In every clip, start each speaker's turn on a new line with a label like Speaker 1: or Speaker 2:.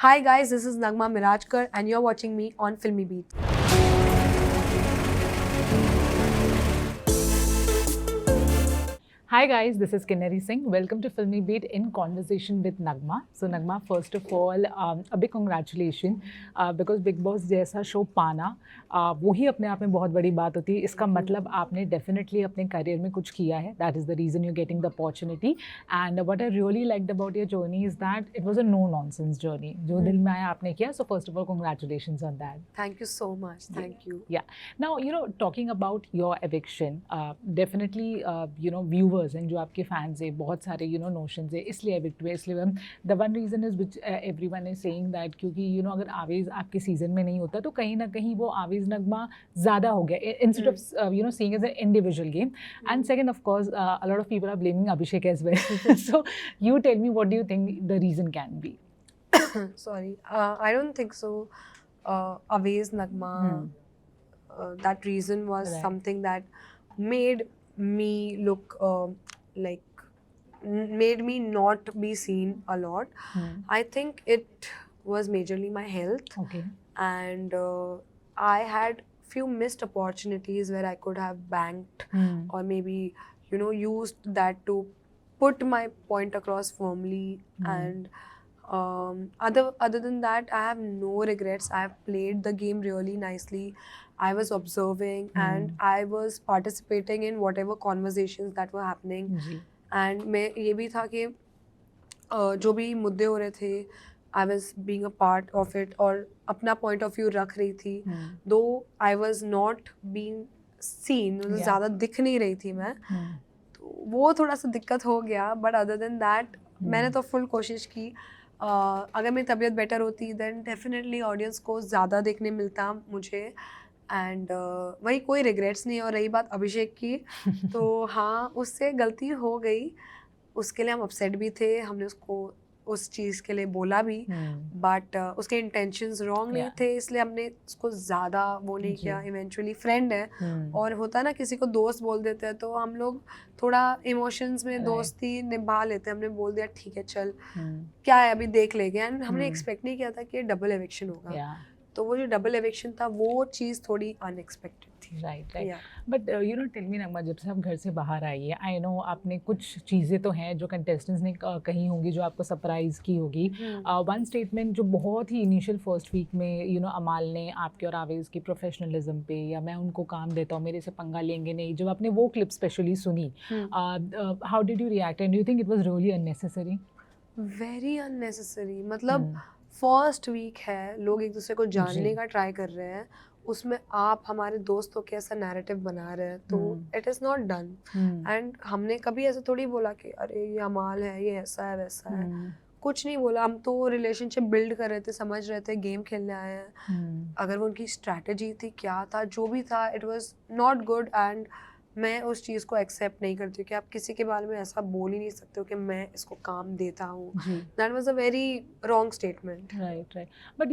Speaker 1: Hi guys, this is Nagma Mirajkar and you're watching me on Filmy Beat.
Speaker 2: Hi guys, this is Kinnari Singh. Welcome to Filmy Beat in conversation with Nagma. So Nagma, first of all, a big congratulations because Big Boss जैसा show पाना वो ही अपने आप में बहुत बड़ी बात होती है. इसका मतलब आपने definitely अपने career में कुछ किया है. That is the reason you're getting the opportunity. And what I really liked about your journey is that it was a no-nonsense journey. जो दिल में आया आपने किया. So first of all, congratulations on that.
Speaker 1: Thank you so much. Thank you.
Speaker 2: Yeah. Now, talking about your eviction, definitely, viewers and जो आपके fans है, बहुत सारे, notions है, इसलिए evict हुए, इसलिए the one reason is which everyone is saying that क्योंकि, अगर आवेज़ आपके season में नहीं होता तो कहीं ना कहीं वो आवेज़ नगमा ज़्यादा हो गया instead of, seeing as an individual game. And second, of course, a lot of people are blaming Abhishek as well. So, you tell me, what do you think the reason can be?
Speaker 1: Sorry, I don't think so. Aways Nagma, that reason was
Speaker 2: Right.
Speaker 1: something that made me look made me not be seen a lot. I think it was majorly my health.
Speaker 2: Okay.
Speaker 1: And I had few missed opportunities where I could have banked or maybe used that to put my point across firmly. And other than that, I have no regrets. I have played the game really nicely. I was observing and I was participating in whatever conversations that were happening. And मैं ये भी था कि जो भी मुद्दे हो रहे थे, I was being a part of it और अपना point of view रख रही थी. Though I was not being seen, ज़्यादा दिख नहीं रही थी मैं, तो वो थोड़ा सा दिक्कत हो गया. But other than that, मैंने तो full कोशिश की. अगर मेरी तबीयत बेटर होती then definitely audience को ज़्यादा देखने मिलता मुझे. एंड वही कोई रिग्रेट्स नहीं. और रही बात अभिषेक की, तो हाँ, उससे गलती हो गई. उसके लिए हम अपसेट भी थे. हमने उसको उस चीज़ के लिए बोला भी, बट उसके इंटेंशंस रॉन्ग नहीं थे, इसलिए हमने उसको ज़्यादा वो नहीं किया. इवेंचुअली फ्रेंड है और होता है ना, किसी को दोस्त बोल देते हैं तो हम लोग थोड़ा इमोशंस में दोस्ती निभा लेते हैं. हमने बोल दिया ठीक है चल, क्या है अभी देख लेंगे. एंड हमने एक्सपेक्ट नहीं किया था कि डबल एविक्शन होगा. तो वो जो डबल एविक्शन था वो चीज़ थोड़ी अनएक्सपेक्टेड थी.
Speaker 2: राइट. बट टेल मी नगमा, जब से आप घर से बाहर आई है, आई नो आपने कुछ चीज़ें तो हैं जो कंटेस्टेंट्स ने कही होंगी जो आपको सरप्राइज की होगी. वन स्टेटमेंट जो बहुत ही इनिशियल फर्स्ट वीक में अमाल ने आपके और आवेज़ की प्रोफेशनलिज्म पे, या मैं उनको काम देता हूँ, मेरे से पंगा लेंगे नहीं, जब आपने वो क्लिप स्पेशली सुनी, how did you react and do you think it was really unnecessary?
Speaker 1: Very unnecessary. मतलब फर्स्ट वीक है, लोग एक दूसरे को जानने का ट्राई कर रहे हैं, उसमें आप हमारे दोस्तों के ऐसा नैरेटिव बना रहे हैं, तो it is not done. And हमने कभी ऐसा थोड़ी बोला कि अरे ये अमाल है, ये ऐसा है वैसा है. कुछ नहीं बोला. हम तो रिलेशनशिप बिल्ड कर रहे थे, समझ रहे थे, गेम खेलने आए हैं. अगर वो उनकी स्ट्रैटेजी थी, क्या था, जो भी था, it was not good. And मैं उस चीज़ को एक्सेप्ट नहीं करती हूँ कि आप किसी के बारे में ऐसा बोल ही नहीं सकते हो कि मैं इसको काम देता हूँ. That was a very wrong statement.
Speaker 2: Right. But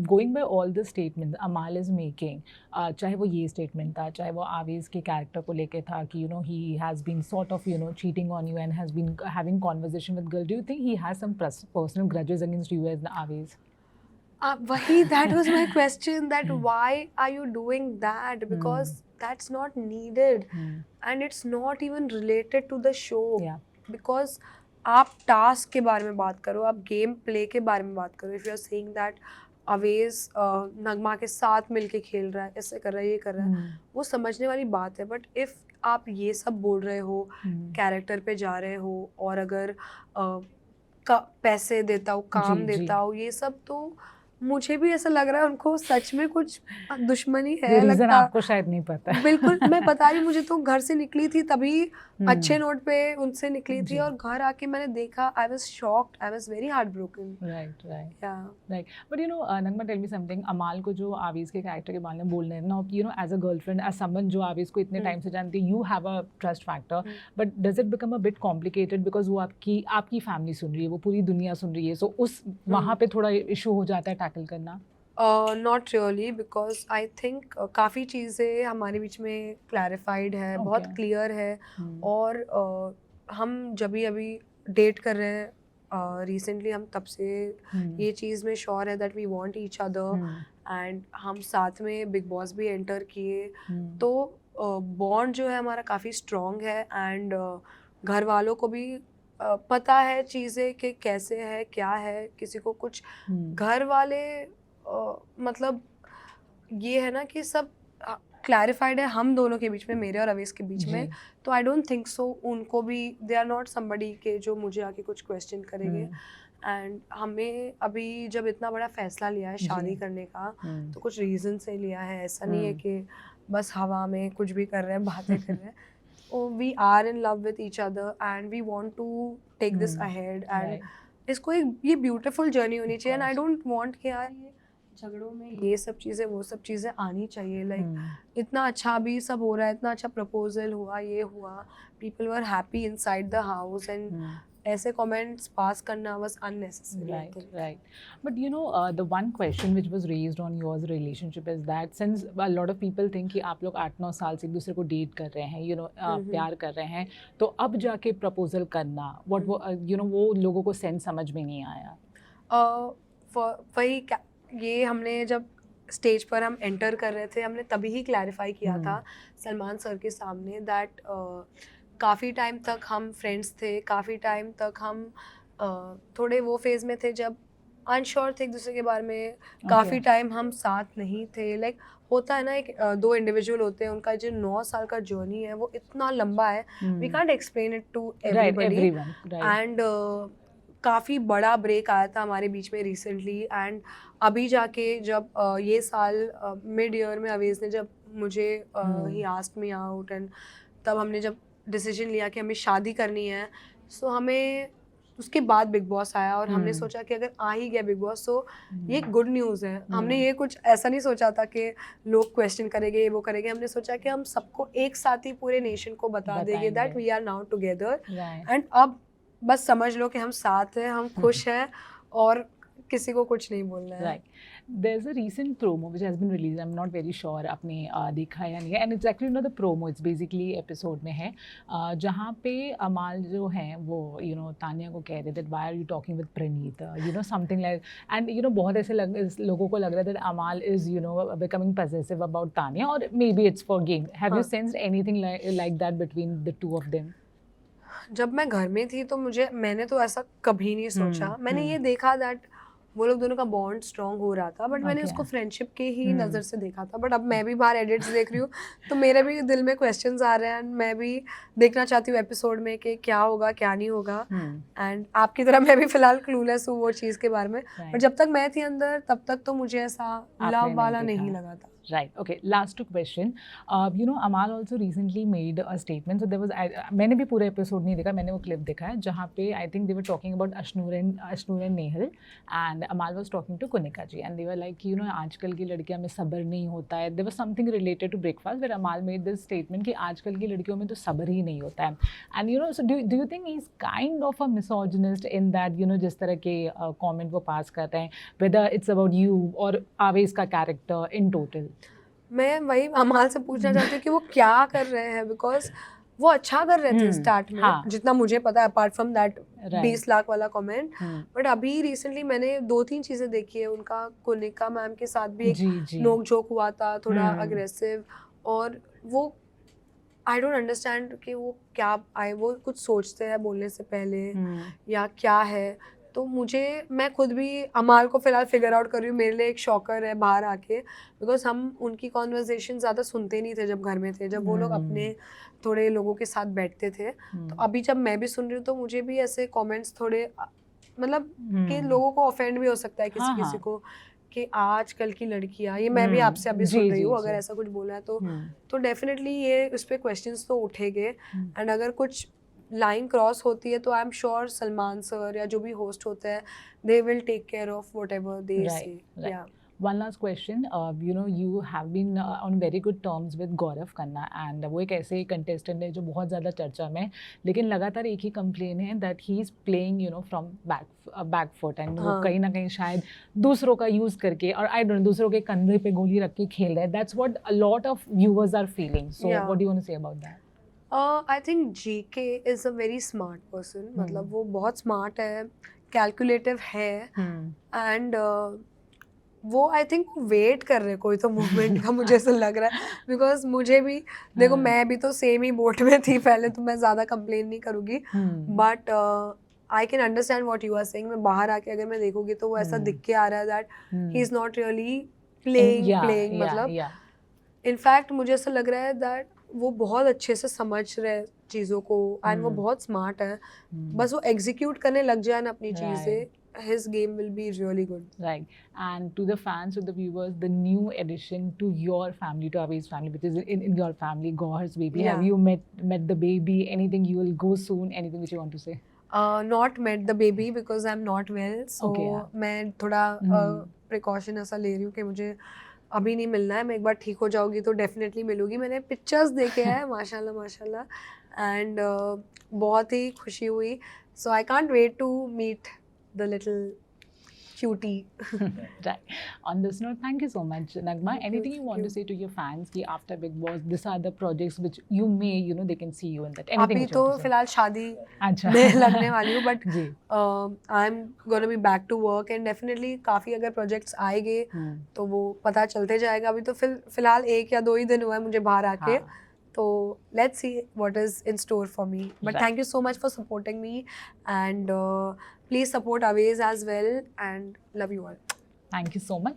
Speaker 2: going by all the statement अमाल इज मेकिंग, चाहे वो ये स्टेटमेंट था, चाहे वो आवेज़ के कैरेक्टर को लेके था कि he has been sort of cheating on you and has been having conversation with girl, do you think he has some personal grudges against you as Awez?
Speaker 1: Wahi, that was my question, that why are you doing that? Because that's not needed. And it's not even related to the show. Because आप task के बारे में बात करो, आप game play के बारे में बात करो. If you are saying that Awez Nagma के साथ मिलके खेल रहा है, ऐसे कर रहा है, ये कर रहा है, वो समझने वाली बात है. बट इफ़ आप ये सब बोल रहे हो, कैरेक्टर पे जा रहे हो, और अगर पैसे देता हूँ, काम देता हूँ, ये सब, तो मुझे भी ऐसा लग रहा है उनको सच में कुछ दुश्मनी है.
Speaker 2: लगता आपको शायद नहीं पता.
Speaker 1: बिल्कुल. मैं बता रही, मुझे तो घर से निकली थी तभी अच्छे नोट पे उनसे निकली थी, और घर आके मैंने देखा, I was shocked, I was very heart broken. Right.
Speaker 2: But Nagma, tell me something. Amaal को जो आवेज़ के कैरेक्टर के बारे में बोल रहे हैं ना, as a girlfriend, as someone जो आवेज़ को इतने टाइम से जानती है, you have a trust factor, but does it become a bit complicated because वो आपकी फैमिली सुन रही है, वो पूरी दुनिया सुन रही है, सो उस वहाँ पे थोड़ा इशू हो जाता है टैकल करना?
Speaker 1: Not really, because I think काफ़ी चीज़ें हमारे बीच में क्लैरिफाइड है, बहुत क्लियर है. और हम जब भी अभी डेट कर रहे हैं, रिसेंटली हम तब से ये चीज़ में श्योर है that we want each other, and हम साथ में बिग बॉस भी एंटर किए, तो बॉन्ड जो है हमारा काफ़ी स्ट्रॉन्ग है, एंड घर वालों को भी पता है चीज़ें कि कैसे है क्या है, किसी को कुछ घर वाले मतलब ये है ना कि सब क्लैरिफाइड है हम दोनों के बीच में, मेरे और अवेश के बीच में, तो आई डोंट थिंक सो उनको भी दे आर नॉट समबडी के जो मुझे आके कुछ क्वेश्चन करेंगे। एंड हमें अभी जब इतना बड़ा फैसला लिया है शादी करने का, तो कुछ रीज़न से लिया है, ऐसा नहीं है कि बस हवा में कुछ भी कर रहे हैं, बातें कर रहे हैं। We are in love with each other and we want to take this ahead, and इसको एक ये ब्यूटीफुल जर्नी होनी चाहिए, एंड आई डोंट वांट कि यार ये झगड़ों में ये सब चीज़ें वो सब चीज़ें आनी चाहिए। लाइक इतना अच्छा भी सब हो रहा है, इतना अच्छा प्रपोजल हुआ, ये हुआ, people were happy inside the house, and ऐसे कमेंट्स पास करना was unnecessary.
Speaker 2: Right. But you know, the one question which was raised on your relationship is that since a lot of people think कि आप लोग 8-9 साल से एक दूसरे को डेट कर रहे हैं, प्यार कर रहे हैं, तो अब जाके प्रपोजल करना, वो लोगों को सेंस समझ में नहीं आया।
Speaker 1: वही ये हमने जब स्टेज पर हम एंटर कर रहे थे, हमने तभी ही क्लैरिफाई किया था सलमान सर के सामने दैट काफ़ी टाइम तक हम फ्रेंड्स थे, काफ़ी टाइम तक हम थोड़े वो फेज़ में थे जब अनश्योर थे एक दूसरे के बारे में, काफ़ी टाइम हम साथ नहीं थे। लाइक होता है ना, एक दो इंडिविजुअल होते हैं, उनका जो 9 साल का जर्नी है वो इतना लंबा है, we can't explain it to everybody, and काफ़ी बड़ा ब्रेक आया था हमारे बीच में रिसेंटली, एंड अभी जाके जब ये साल मिड ईयर में अवेश ने जब मुझे he asked me out, and तब हमने जब डिसीजन लिया कि हमें शादी करनी है, सो हमें उसके बाद बिग बॉस आया, और हमने सोचा कि अगर आ ही गया बिग बॉस तो ये गुड न्यूज़ है। हमने ये कुछ ऐसा नहीं सोचा था कि लोग क्वेश्चन करेंगे, वो करेंगे, हमने सोचा कि हम सबको एक साथ ही पूरे नेशन को बता देंगे that we are now together, and अब बस समझ लो कि हम साथ हैं, हम खुश हैं, और किसी को कुछ नहीं बोलना है।
Speaker 2: Right. There's a recent promo which has been released. I'm not very sure आपने देखा है या नहीं है, and it's actually not the promo. It's basically episode में है, जहाँ पे अमाल जो हैं वो तानिया को कह रहे that why are you talking with Praneet, something like, and बहुत ऐसे लोगों को लग रहा है that अमाल is becoming possessive about Tania, or maybe it's for game. Have you sensed anything like that between the two of them?
Speaker 1: जब मैं घर में थी तो मैंने तो ऐसा कभी नहीं सोचा। मैंने ये देखा दैट वो लोग दोनों का बॉन्ड स्ट्रॉन्ग हो रहा था, बट मैंने उसको फ्रेंडशिप के ही नज़र से देखा था। बट अब मैं भी बाहर एडिट्स देख रही हूँ तो मेरे भी दिल में क्वेश्चंस आ रहे हैं, एंड मैं भी देखना चाहती हूँ एपिसोड में कि क्या होगा क्या नहीं होगा, एंड आपकी तरह मैं भी फिलहाल क्लूलेस हूँ वो चीज़ के बारे में, बट जब तक मैं थी अंदर तब तक तो मुझे ऐसा लव वाला नहीं लगा था।
Speaker 2: Right. Okay. Last question. Amal also recently made a statement. So there was, मैंने भी पूरा एपिसोड नहीं देखा, मैंने वो क्लिप देखा है जहाँ पे I think they were talking about Ashnur and Nehal, and Amal was talking to Kunika ji, and they were like, आजकल की लड़कियां में सब्र नहीं होता है. There was something related to breakfast where Amal made this statement कि आजकल की लड़कियों में तो सब्र ही नहीं होता है. And so do you think he's kind of a misogynist in that जिस तरह के comment वो पास करते हैं, whether it's about you or आवेश का character in total?
Speaker 1: मैं वही अमाल से पूछना चाहती हूँ कि वो क्या कर रहे हैं, बिकॉज वो अच्छा कर रहे थे स्टार्ट में, जितना मुझे पता है, अपार्ट फ्रॉम दैट 20 लाख वाला कमेंट, बट अभी रिसेंटली मैंने 2-3 चीजें देखी है उनका। कुनिका मैम के साथ भी एक नोक झोंक हुआ था, थोड़ा अग्रेसिव, और वो आई डोंट अंडरस्टैंड कि वो क्या वो कुछ सोचते हैं बोलने से पहले या क्या है। तो मैं खुद भी अमाल को फ़िलहाल फिगर आउट कर रही हूँ, मेरे लिए एक शॉकर है बाहर आके, बिकॉज हम उनकी कॉन्वर्जेशन ज़्यादा सुनते नहीं थे जब घर में थे, जब वो लोग अपने थोड़े लोगों के साथ बैठते थे। तो अभी जब मैं भी सुन रही हूँ तो मुझे भी ऐसे कमेंट्स थोड़े मतलब कि लोगों को ऑफेंड भी हो सकता है किसी को कि आजकल की लड़कियाँ, ये मैं भी आपसे अभी सुन रही हूँ, अगर ऐसा कुछ बोला है तो डेफिनेटली ये उस पर क्वेश्चंस तो उठेंगे, एंड अगर कुछ लाइन क्रॉस होती है तो I am sure Salman sir या जो भी होस्ट होते हैं they will take care of whatever they say. या
Speaker 2: One last question. You have been on very good terms with Gaurav Khanna, and वो एक ऐसे कंटेस्टेंट है जो बहुत ज़्यादा चर्चा में है, लेकिन लगातार एक ही कंप्लेन है that he is playing from back foot, and वो कहीं ना कहीं शायद दूसरों का यूज़ करके, और I don't know, दूसरों के कंधे पे गोली रख के खेल रहा है. That's what a lot of viewers are feeling. So what do you want to say about that?
Speaker 1: I think GK is a very smart person. मतलब वो बहुत स्मार्ट है, कैलकुलेटिव है
Speaker 2: Hmm.
Speaker 1: एंड वो आई थिंक वेट कर रहे कोई तो मूवमेंट का मुझे ऐसा लग रहा है बिकॉज मुझे भी देखो
Speaker 2: हाँ.
Speaker 1: मैं भी तो सेम ही बोट में थी पहले तो मैं ज़्यादा कंप्लेन नहीं करूँगी
Speaker 2: Hmm.
Speaker 1: But I can understand what you are saying मैं बाहर आके अगर मैं देखूँगी तो वो ऐसा दिख के आ रहा है that
Speaker 2: Hmm.
Speaker 1: He is not really
Speaker 2: Yeah,
Speaker 1: playing
Speaker 2: yeah,
Speaker 1: मतलब
Speaker 2: yeah.
Speaker 1: इनफैक्ट मुझे ऐसा लग रहा है दैट वो बहुत अच्छे से समझ रहे हैं चीज़ों को एंड वो बहुत स्मार्ट है
Speaker 2: Hmm.
Speaker 1: बस वो एग्जीक्यूट करने लग जाए ना अपनी
Speaker 2: Right.
Speaker 1: चीज़ें his game will be really good.
Speaker 2: Right. And to the fans, to the viewers, the new addition to your family, to Avi's family, which is in your family, Gohar's baby. Have
Speaker 1: Yeah.
Speaker 2: you met the baby? Anything you will go soon? Anything which you want to say?
Speaker 1: Not met the baby because I'm not well. So
Speaker 2: Okay, yeah.
Speaker 1: मैं थोड़ा
Speaker 2: Hmm.
Speaker 1: Precaution ऐसा ले रही हूँ कि मुझे अभी नहीं मिलना है मैं एक बार ठीक हो जाऊँगी तो डेफिनेटली मिलूँगी मैंने पिक्चर्स देखे हैं माशाल्लाह माशाल्लाह एंड बहुत ही खुशी हुई so I can't wait to meet the little cutie.
Speaker 2: Right. On this note, thank you so much, Nagma.
Speaker 1: Thank
Speaker 2: Anything you want to say to your fans कि after Big Boss, these are the projects which you may, they can see you in that. Anything
Speaker 1: अभी
Speaker 2: which
Speaker 1: तो
Speaker 2: you want to say?
Speaker 1: फिलहाल शादी
Speaker 2: अच्छा.
Speaker 1: में लगने वाली हूँ बट
Speaker 2: जी.
Speaker 1: I am gonna be back to work and definitely काफ़ी अगर प्रोजेक्ट्स आएंगे तो वो पता चलते जाएगा अभी तो फिलहाल 1 या 2 ही दिन हुआ है मुझे बाहर आके
Speaker 2: हाँ.
Speaker 1: तो let's see what is in store for me but
Speaker 2: Right.
Speaker 1: Thank you so much for supporting me and please support Awez as well and love you all
Speaker 2: Thank you so much.